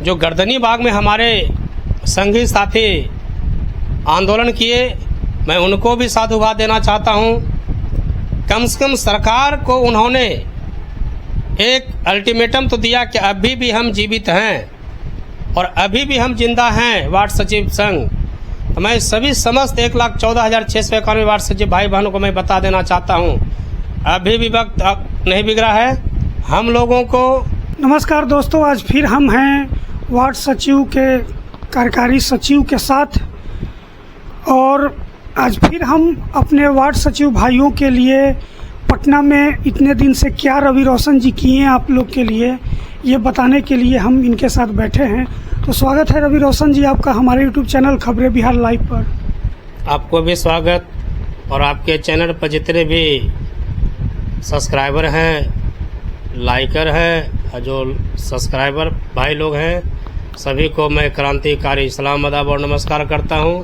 जो गर्दनी बाग में हमारे संगी साथी आंदोलन किए, मैं उनको भी साधुवाद देना चाहता हूं। कम से कम सरकार को उन्होंने एक अल्टीमेटम तो दिया कि अभी भी हम जीवित हैं और अभी भी हम जिंदा हैं वार्ड सचिव संघ। तो मैं सभी समस्त 1,14,691 वार्ड सचिव भाई बहनों को मैं बता देना चाहता हूं, अभी भी वक्त नहीं बिगड़ा है हम लोगों को। नमस्कार दोस्तों, आज फिर हम हैं वार्ड सचिव के कार्यकारी सचिव के साथ और आज फिर हम अपने वार्ड सचिव भाइयों के लिए पटना में इतने दिन से क्या रवि रोशन जी किए हैं आप लोग के लिए, ये बताने के लिए हम इनके साथ बैठे हैं। तो स्वागत है रवि रोशन जी आपका हमारे यूट्यूब चैनल खबरें बिहार लाइव पर। आपको भी स्वागत, और आपके चैनल पर जितने भी सब्सक्राइबर हैं, लाइकर हैं और जो सब्सक्राइबर भाई लोग हैं, सभी को मैं क्रांतिकारी सलाम अदाब और नमस्कार करता हूं।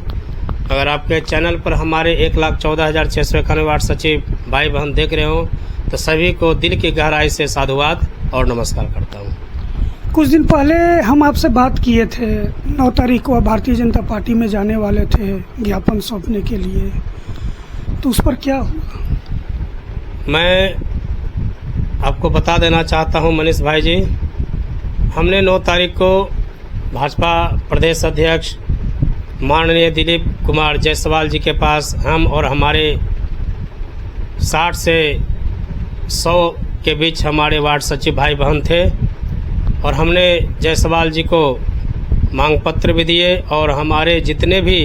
अगर आपके चैनल पर हमारे 1,14,691 वार्ड सचिव भाई बहन देख रहे हो तो सभी को दिल की गहराई से साधुवाद और नमस्कार करता हूं। कुछ दिन पहले हम आपसे बात किए थे, 9 तारीख को भारतीय जनता पार्टी में जाने वाले थे ज्ञापन सौंपने के लिए, तो उस पर क्या हुआ? मैं आपको बता देना चाहता हूं मनीष भाई जी, हमने 9 तारीख को भाजपा प्रदेश अध्यक्ष माननीय दिलीप कुमार जायसवाल जी के पास हम और हमारे 60 से 100 के बीच हमारे वार्ड सचिव भाई बहन थे और हमने जायसवाल जी को मांग पत्र भी दिए और हमारे जितने भी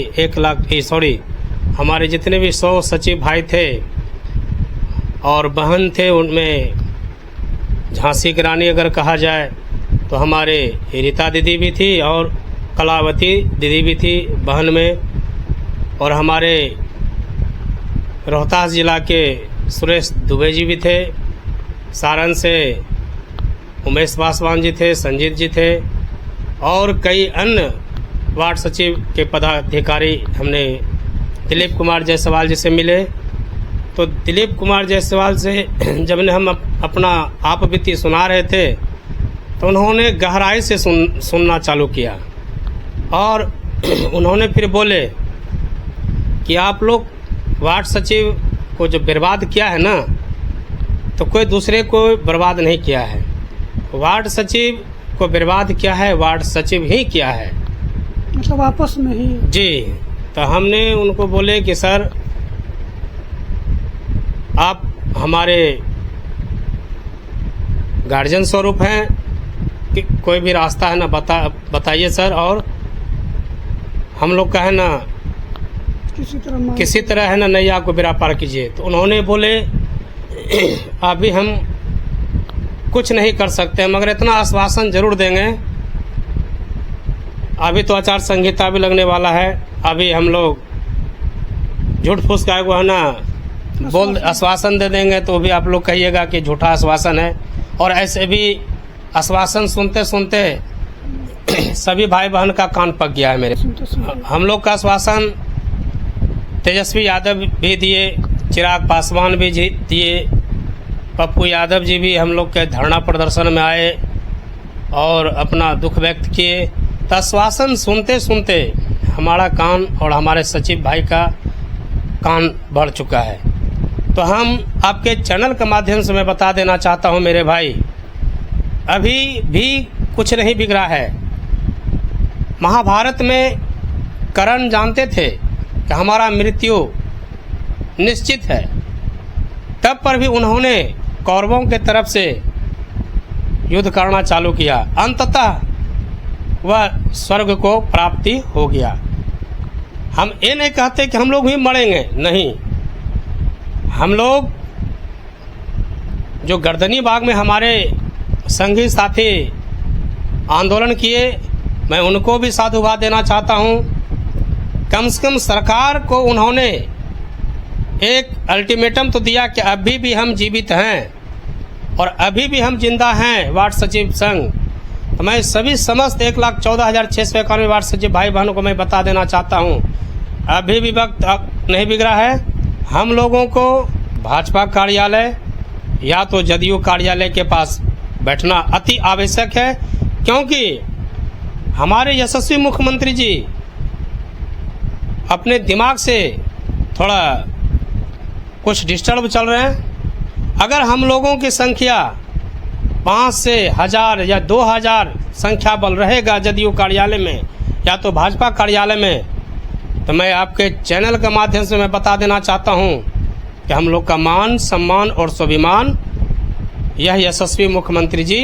हमारे जितने भी 100 सचिव भाई थे और बहन थे, उनमें झांसी की रानी अगर कहा जाए तो हमारे रीता दीदी भी थी और कलावती दीदी भी थी बहन में, और हमारे रोहतास जिला के सुरेश दुबे जी भी थे, सारण से उमेश पासवान जी थे, संजीत जी थे और कई अन्य वार्ड सचिव के पदाधिकारी। हमने दिलीप कुमार जायसवाल जी से मिले तो दिलीप कुमार जायसवाल से जब हम अपना आप बीती सुना रहे थे तो उन्होंने गहराई से सुनना चालू किया और उन्होंने फिर बोले कि आप लोग वार्ड सचिव को जो बर्बाद किया है ना, तो कोई दूसरे को बर्बाद नहीं किया है, वार्ड सचिव को बर्बाद किया है वार्ड सचिव ही किया है, मतलब आपस में ही जी। तो हमने उनको बोले कि सर आप हमारे गार्जियन स्वरूप हैं कि कोई भी रास्ता है ना बताइए सर, और हम लोग का है ना किसी तरह है ना नैया को बेड़ा पार कीजिए। तो उन्होंने बोले अभी हम कुछ नहीं कर सकते मगर इतना आश्वासन जरूर देंगे, अभी तो आचार संहिता भी लगने वाला है, अभी हम लोग झूठ फूस का है ना बोल आश्वासन दे देंगे तो भी आप लोग कहिएगा कि झूठा आश्वासन है। और ऐसे भी आश्वासन सुनते सुनते सभी भाई बहन का कान पक गया है मेरे। हम लोग का आश्वासन तेजस्वी यादव भी दिए, चिराग पासवान भी दिए, पप्पू यादव जी भी हम लोग के धरना प्रदर्शन में आए और अपना दुख व्यक्त किए। तो आश्वासन सुनते सुनते हमारा कान और हमारे सचिव भाई का कान बढ़ चुका है। तो हम आपके चैनल के माध्यम से मैं बता देना चाहता हूं मेरे भाई, अभी भी कुछ नहीं बिगड़ा है। महाभारत में कर्ण जानते थे कि हमारा मृत्यु निश्चित है, तब पर भी उन्होंने कौरवों के तरफ से युद्ध करना चालू किया, अंततः वह स्वर्ग को प्राप्ति हो गया। हम ये नहीं कहते कि हम लोग भी मरेंगे, नहीं, हम लोग जो गर्दनी बाग में हमारे संगी साथी आंदोलन किए, मैं उनको भी साधुवाद देना चाहता हूं। कम से कम सरकार को उन्होंने एक अल्टीमेटम तो दिया कि अभी भी हम जीवित हैं और अभी भी हम जिंदा हैं वार्ड सचिव संघ। तो मैं सभी समस्त 1,14,691 वार्ड सचिव भाई बहनों को मैं बता देना चाहता हूं, अभी भी वक्त नहीं बिगड़ा है हम लोगों को भाजपा कार्यालय या तो जदयू कार्यालय के पास बैठना अति आवश्यक है, क्योंकि हमारे यशस्वी मुख्यमंत्री जी अपने दिमाग से थोड़ा कुछ डिस्टर्ब चल रहे हैं। अगर हम लोगों की संख्या 5 से 1000 या 2000 संख्या बल रहेगा जदयू कार्यालय में या तो भाजपा कार्यालय में, तो मैं आपके चैनल के माध्यम से मैं बता देना चाहता हूं कि हम लोग का मान सम्मान और स्वाभिमान यह यशस्वी मुख्यमंत्री जी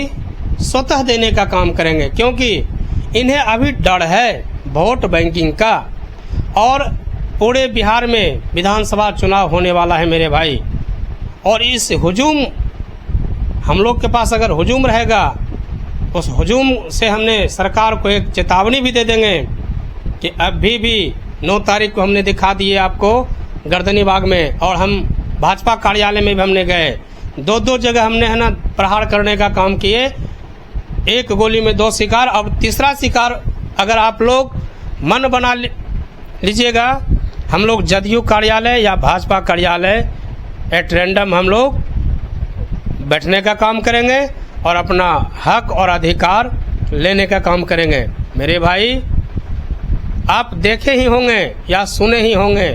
स्वतः देने का काम करेंगे, क्योंकि इन्हें अभी डर है वोट बैंकिंग का। और पूरे बिहार में विधानसभा चुनाव होने वाला है मेरे भाई, और इस हुजूम हम लोग के पास अगर हुजूम रहेगा, उस हुजूम से हमने सरकार को एक चेतावनी भी दे देंगे कि अभी भी 9 तारीख को हमने दिखा दिए आपको गर्दनी बाग में, और हम भाजपा कार्यालय में भी हमने गए, 2 जगह हमने है ना प्रहार करने का काम किए, 1 गोली में 2 शिकार। अब तीसरा शिकार अगर आप लोग मन बना लीजिएगा, हम लोग जदयू कार्यालय या भाजपा कार्यालय एट रैंडम हम लोग बैठने का काम करेंगे और अपना हक और अधिकार लेने का काम करेंगे। मेरे भाई, आप देखे ही होंगे या सुने ही होंगे,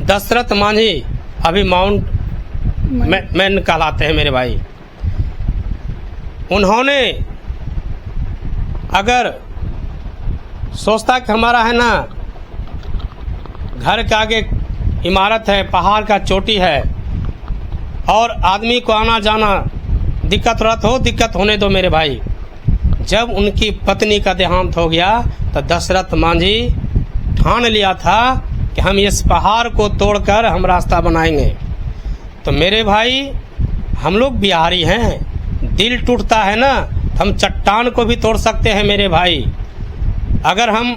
दशरथ मांझी अभी माउंट मैन कहलाते हैं मेरे भाई। उन्होंने अगर सोचता कि हमारा है ना घर के आगे इमारत है, पहाड़ का चोटी है और आदमी को आना जाना दिक्कत होने दो मेरे भाई। जब उनकी पत्नी का देहांत हो गया तो दशरथ मांझी ठान लिया था कि हम इस पहाड़ को तोड़कर हम रास्ता बनाएंगे। तो मेरे भाई, हम लोग बिहारी हैं, दिल टूटता है ना, हम चट्टान को भी तोड़ सकते हैं मेरे भाई। अगर हम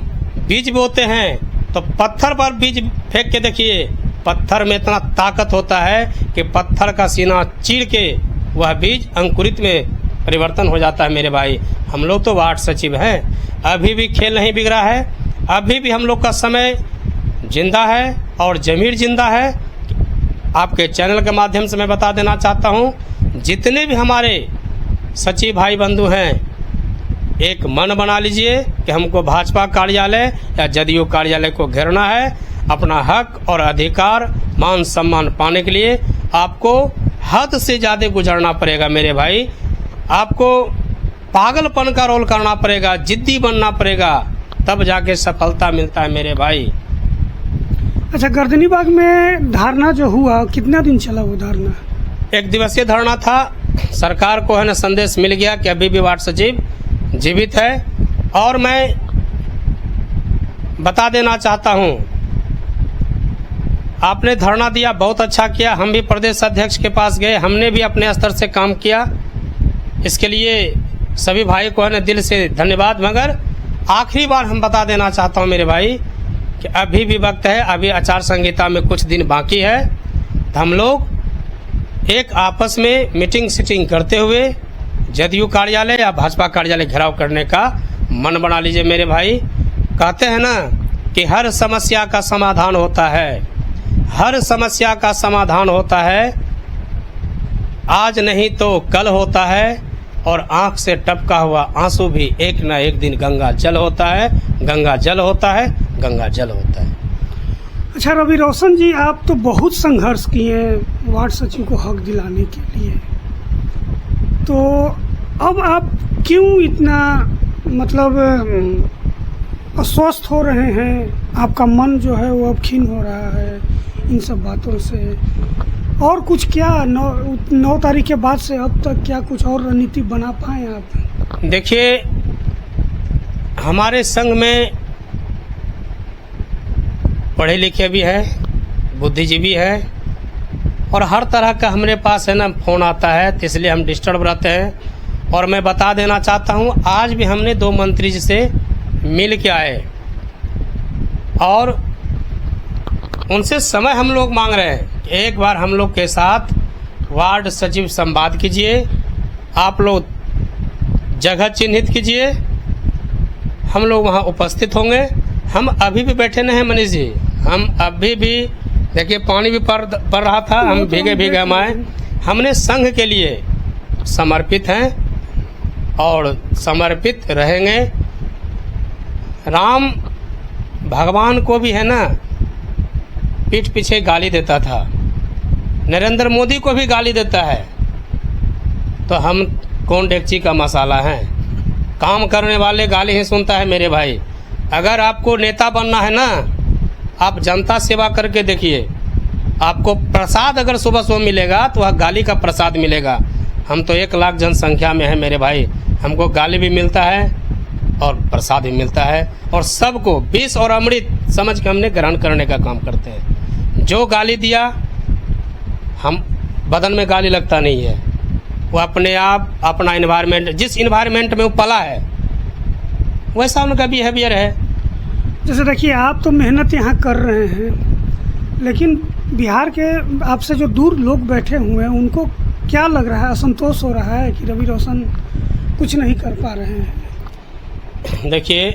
बीज बोते हैं तो पत्थर पर बीज फेंक के देखिए, पत्थर में इतना ताकत होता है कि पत्थर का सीना चीर के वह बीज अंकुरित में परिवर्तन हो जाता है मेरे भाई। हम लोग तो वार्ड सचिव हैं, अभी भी खेल नहीं बिगड़ा है, अभी भी हम लोग का समय जिंदा है और जमीर जिंदा है। आपके चैनल के माध्यम से मैं बता देना चाहता हूं, जितने भी हमारे सचिव भाई बंधु हैं, एक मन बना लीजिए कि हमको भाजपा कार्यालय या जदयू कार्यालय को घेरना है। अपना हक और अधिकार मान सम्मान पाने के लिए आपको हद से ज़्यादा गुजरना पड़ेगा मेरे भाई। आपको पागलपन का रोल करना पड़ेगा, जिद्दी बनना पड़ेगा, तब जाके सफलता मिलता है मेरे भाई। अच्छा, गर्दनी बाग में धरना जो हुआ, कितना दिन चला वो धरना? 1 दिवसीय धरना था। सरकार को है ना संदेश मिल गया कि अभी भी वार्ड सचिव जीवित है, और मैं बता देना चाहता हूं, आपने धरना दिया, बहुत अच्छा किया। हम भी प्रदेश अध्यक्ष के पास गए, हमने भी अपने स्तर से काम किया। इसके लिए सभी भाई को है ना दिल से धन्यवाद। मगर आखिरी बार हम बता देना चाहता हूं मेरे भाई कि अभी भी वक्त है, अभी आचार संहिता में कुछ दिन बाकी है, तो हम लोग एक आपस में मीटिंग सीटिंग करते हुए जदयू कार्यालय या भाजपा कार्यालय घेराव करने का मन बना लीजिए मेरे भाई। कहते हैं ना कि हर समस्या का समाधान होता है, हर समस्या का समाधान होता है, आज नहीं तो कल होता है, और आंख से टपका हुआ आंसू भी एक न एक दिन गंगा जल होता है, गंगा जल होता है, गंगा जल होता है। अच्छा रवि रोशन जी, आप तो बहुत संघर्ष किए वार्ड सचिव को हक दिलाने के लिए, तो अब आप क्यों इतना मतलब अस्वस्थ हो रहे हैं? आपका मन जो है वो अब खिन्न हो रहा है इन सब बातों से, और कुछ क्या 9 तारीख के बाद से अब तक क्या कुछ और रणनीति बना पाए आप? देखिए, हमारे संघ में पढ़े लिखे भी हैं, बुद्धिजीवी हैं, और हर तरह का हमारे पास है ना फोन आता है, तो इसलिए हम डिस्टर्ब रहते हैं। और मैं बता देना चाहता हूं, आज भी हमने 2 मंत्री जी से मिल के आए और उनसे समय हम लोग मांग रहे हैं कि एक बार हम लोग के साथ वार्ड सचिव संवाद कीजिए, आप लोग जगह चिन्हित कीजिए, हम लोग वहां उपस्थित होंगे। हम अभी भी बैठे नहीं हैं मनीष जी, हम अभी भी देखिए पानी भी पड़ रहा था, हम भीगे हम आए। हमने संघ के लिए समर्पित हैं, और समर्पित रहेंगे। राम भगवान को भी है ना पीठ पीछे गाली देता था, नरेंद्र मोदी को भी गाली देता है, तो हम कौन डेगची का मसाला हैं? काम करने वाले गाली ही सुनता है मेरे भाई। अगर आपको नेता बनना है ना, आप जनता सेवा करके देखिए, आपको प्रसाद अगर सुबह सुबह मिलेगा तो वह गाली का प्रसाद मिलेगा। हम तो 1 लाख जनसंख्या में हैं मेरे भाई, हमको गाली भी मिलता है और प्रसाद भी मिलता है, और सबको विष और अमृत समझ के हमने ग्रहण करने का काम करते हैं। जो गाली दिया, हम बदन में गाली लगता नहीं है, वो अपने आप अपना इन्वायरमेंट, जिस इन्वायरमेंट में वो पला है वैसा उनका बिहेवियर है। जैसे देखिए, आप तो मेहनत यहाँ कर रहे हैं, लेकिन बिहार के आपसे जो दूर लोग बैठे हुए हैं उनको क्या लग रहा है? असंतोष हो रहा है कि रवि रोशन कुछ नहीं कर पा रहे हैं? देखिए,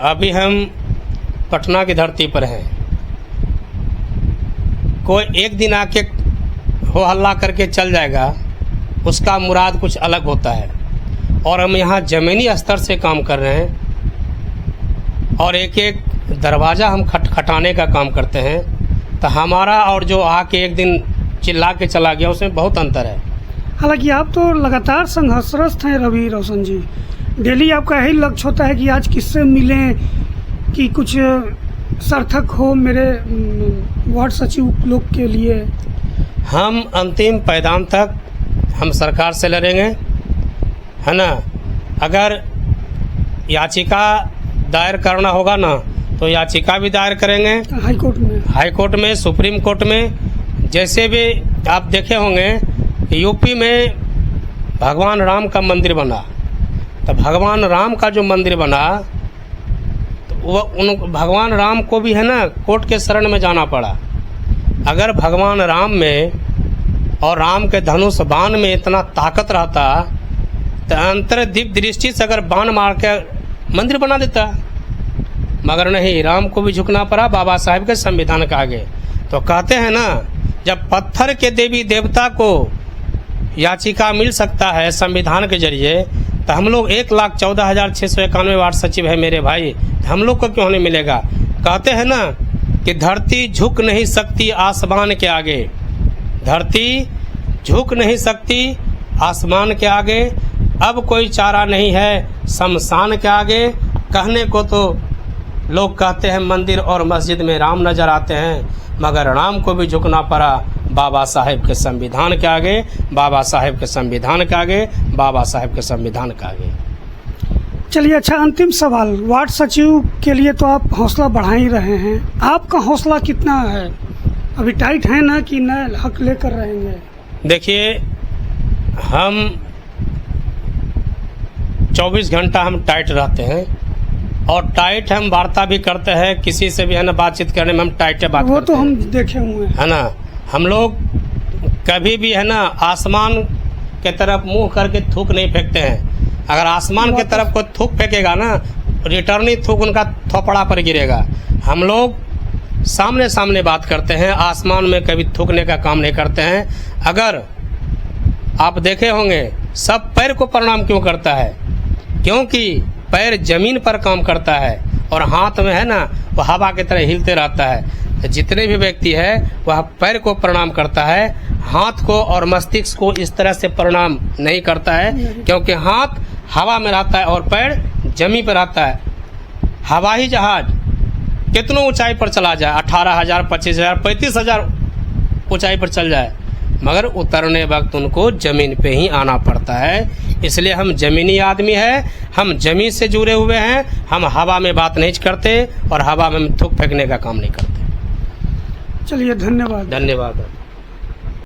अभी हम पटना की धरती पर हैं। कोई एक दिन आके हो हल्ला करके चल जाएगा, उसका मुराद कुछ अलग होता है। और हम यहाँ ज़मीनी स्तर से काम कर रहे हैं और एक एक दरवाज़ा हम खटखटाने का काम करते हैं, तो हमारा और जो आके एक दिन चिल्ला के चला गया उसमें बहुत अंतर है। हालांकि आप तो लगातार संघर्षरत हैं रवि रोशन जी। डेली आपका यही लक्ष्य होता है कि आज किससे मिलें कि कुछ सार्थक हो मेरे वार्ड सचिव लोग के लिए। हम अंतिम पायदान तक हम सरकार से लड़ेंगे, है ना। अगर याचिका दायर करना होगा ना तो याचिका भी दायर करेंगे हाई कोर्ट में, सुप्रीम कोर्ट में। जैसे भी आप देखे होंगे यूपी में भगवान राम का मंदिर बना, तो भगवान राम का जो मंदिर बना तो वो उन भगवान राम को भी है ना कोर्ट के शरण में जाना पड़ा। अगर भगवान राम में और राम के धनुष बाण में इतना ताकत रहता तो अंतर दीप दृष्टि से अगर बाण मार के मंदिर बना देता, मगर नहीं, राम को भी झुकना पड़ा बाबा साहेब के संविधान के आगे। तो कहते हैं ना, जब पत्थर के देवी देवता को याचिका मिल सकता है संविधान के जरिए, तो हम लोग 1,14,691 वार्ड सचिव है मेरे भाई, हम लोग को क्यों नहीं मिलेगा? कहते हैं ना कि धरती झुक नहीं सकती आसमान के आगे, धरती झुक नहीं सकती आसमान के आगे, अब कोई चारा नहीं है शमशान के आगे। कहने को तो लोग कहते हैं मंदिर और मस्जिद में राम नजर आते हैं, मगर राम को भी झुकना पड़ा बाबा साहेब के संविधान के आगे, बाबा साहेब के संविधान के आगे, बाबा साहेब के संविधान के आगे। चलिए, अच्छा अंतिम सवाल, वार्ड सचिव के लिए तो आप हौसला बढ़ा ही रहे हैं, आपका हौसला कितना है? अभी टाइट है ना कि न हक लेकर रहेंगे? देखिए, हम 24 घंटा हम टाइट रहते हैं और टाइट हम वार्ता भी करते हैं, किसी से भी है ना बातचीत करने में हम टाइट बात वो करते तो हम हैं, देखे हुए हैं, है ना। हम लोग कभी भी है ना आसमान के तरफ मुंह करके थूक नहीं फेंकते हैं। अगर आसमान के तरफ कोई थूक फेंकेगा ना, रिटर्नी थूक उनका थोपड़ा पर गिरेगा। हम लोग सामने सामने बात करते हैं, आसमान में कभी थूकने का काम नहीं करते हैं। अगर आप देखे होंगे सब पैर को प्रणाम क्यों करता है? क्योंकि पैर जमीन पर काम करता है और हाथ में है ना वो हवा की तरह हिलते रहता है। तो जितने भी व्यक्ति है वह पैर को प्रणाम करता है, हाथ को और मस्तिष्क को इस तरह से प्रणाम नहीं करता है, क्योंकि हाथ हवा में रहता है और पैर जमीन पर रहता है। हवाई जहाज कितनों ऊंचाई पर चला जाए, 18,000, 25,000, 35,000 ऊंचाई पर चल जाए, मगर उतरने वक्त उनको जमीन पे ही आना पड़ता है। इसलिए हम जमीनी आदमी है, हम जमीन से जुड़े हुए हैं, हम हवा में बात नहीं करते और हवा में थूक फेंकने का काम नहीं करते। चलिए, धन्यवाद। धन्यवाद।